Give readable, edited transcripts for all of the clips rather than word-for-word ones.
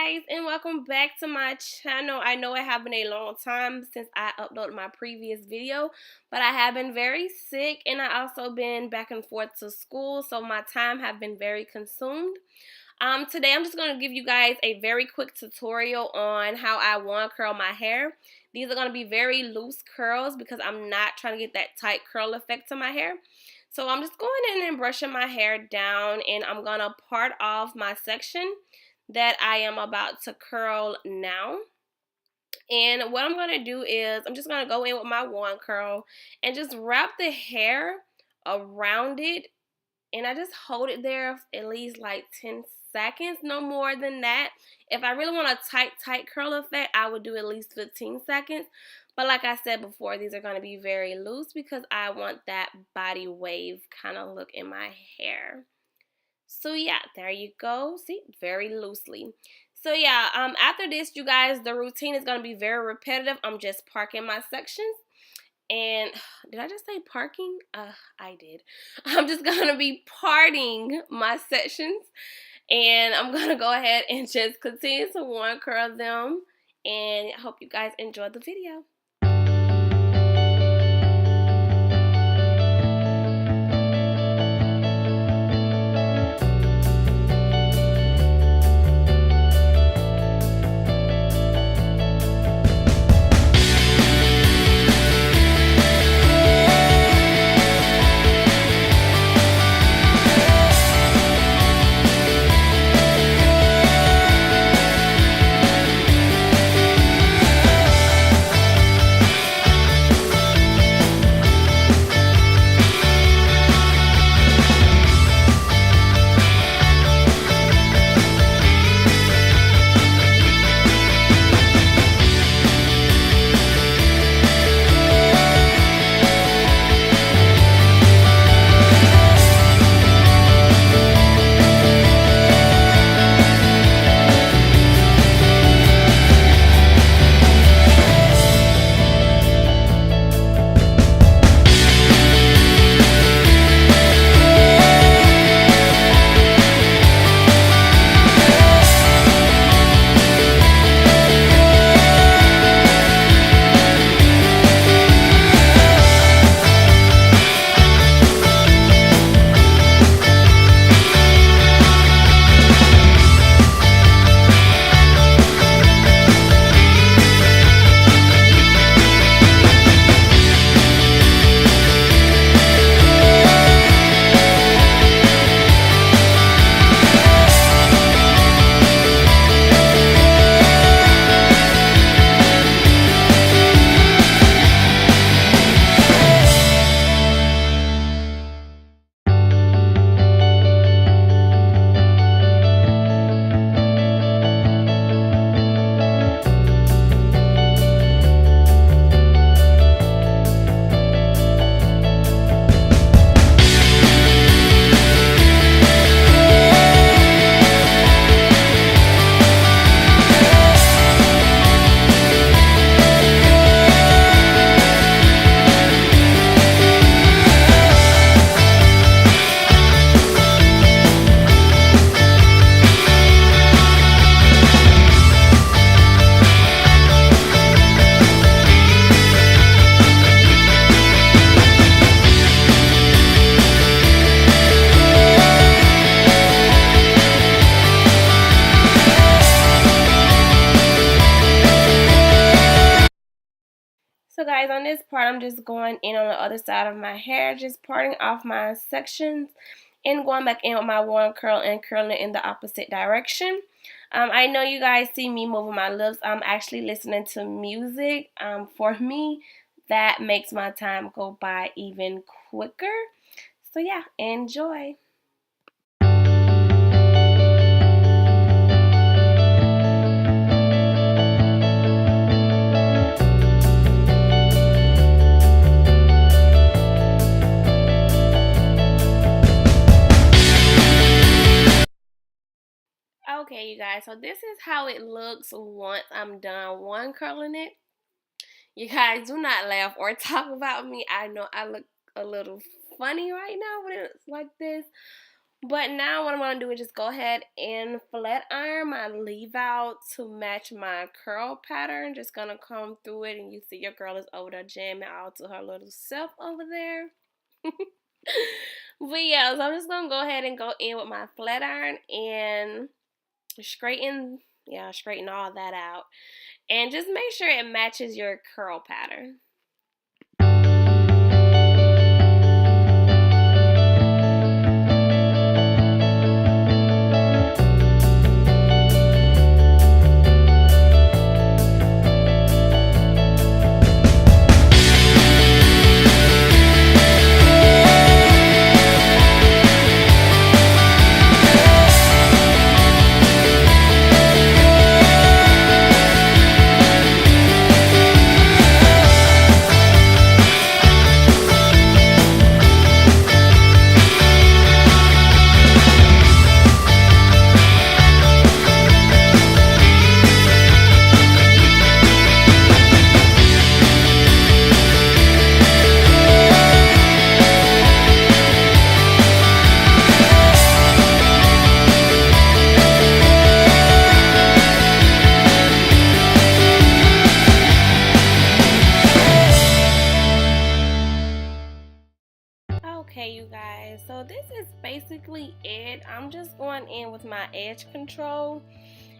guys, and welcome back to my channel. I know it has been a long time since I uploaded my previous video, but I have been very sick and I also been back and forth to school, so my time have been very consumed. Today I'm just going to give you guys a very quick tutorial on how I wand curl my hair. These are going to be very loose curls because I'm not trying to get that tight curl effect to my hair. So I'm just going in and brushing my hair down, and I'm going to part off my section that I am about to curl now. And what I'm going to do is I'm just going to go in with my wand curl and just wrap the hair around it, and I just hold it there at least like 10 seconds, no more than that. If I really want a tight curl effect, I would do at least 15 seconds. But like I said before, these are going to be very loose because I want that body wave kind of look in my hair. So yeah, there you go. See, very loosely. So yeah, after this, you guys, the routine is going to be very repetitive. I'm just parking my sections. And did I just say parking? I did. I'm just going to be parting my sections. And I'm going to go ahead and just continue to wand curl them. And I hope you guys enjoyed the video. So guys, on this part, I'm just going in on the other side of my hair, just parting off my sections and going back in with my wand curl and curling it in the opposite direction. I know you guys see me moving my lips. I'm actually listening to music. For me, that makes my time go by even quicker. So yeah, enjoy. Okay, you guys, so this is how it looks once I'm done wand curling it. You guys do not laugh or talk about me. I know I look a little funny right now when it's like this, But now what I'm going to do is just go ahead and flat iron my leave out to match my curl pattern. Just going to come through it, and you see your girl is over there jamming out to her little self over there. But yeah, so I'm just going to go ahead and go in with my flat iron and straighten all that out. And just make sure it matches your curl pattern. Okay, you guys, so this is basically it. I'm just going in with my edge control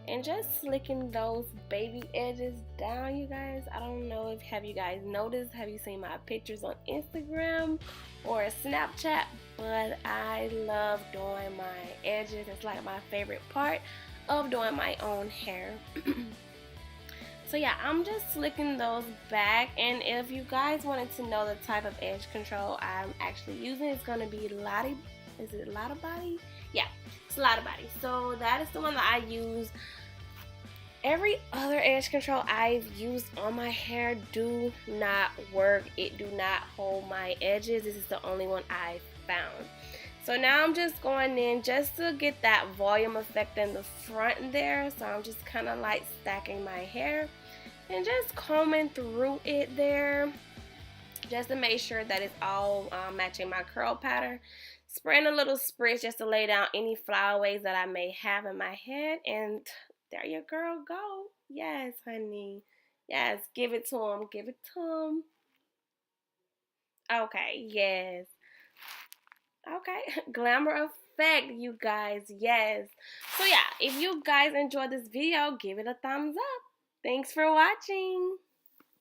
and just slicking those baby edges down, you guys. I don't know if have you guys noticed, have you seen my pictures on Instagram or Snapchat, but I love doing my edges. It's like my favorite part of doing my own hair. So yeah, I'm just slicking those back, and if you guys wanted to know the type of edge control I'm actually using, it's going to be Lottie. Is it Lotta Body? Yeah, it's Lotta Body. So that is the one that I use. Every other edge control I've used on my hair do not work. It do not hold my edges. This is the only one I found. So now I'm just going in just to get that volume effect in the front there. So I'm just kind of like stacking my hair and just combing through it there, just to make sure that it's all matching my curl pattern. Spraying a little spritz just to lay down any flyaways that I may have in my head. And there your girl go. Yes, honey. Yes, give it to him. Give it to him. Okay, yes. Okay, glamour effect, you guys. Yes. So yeah, if you guys enjoyed this video, give it a thumbs up. Thanks for watching.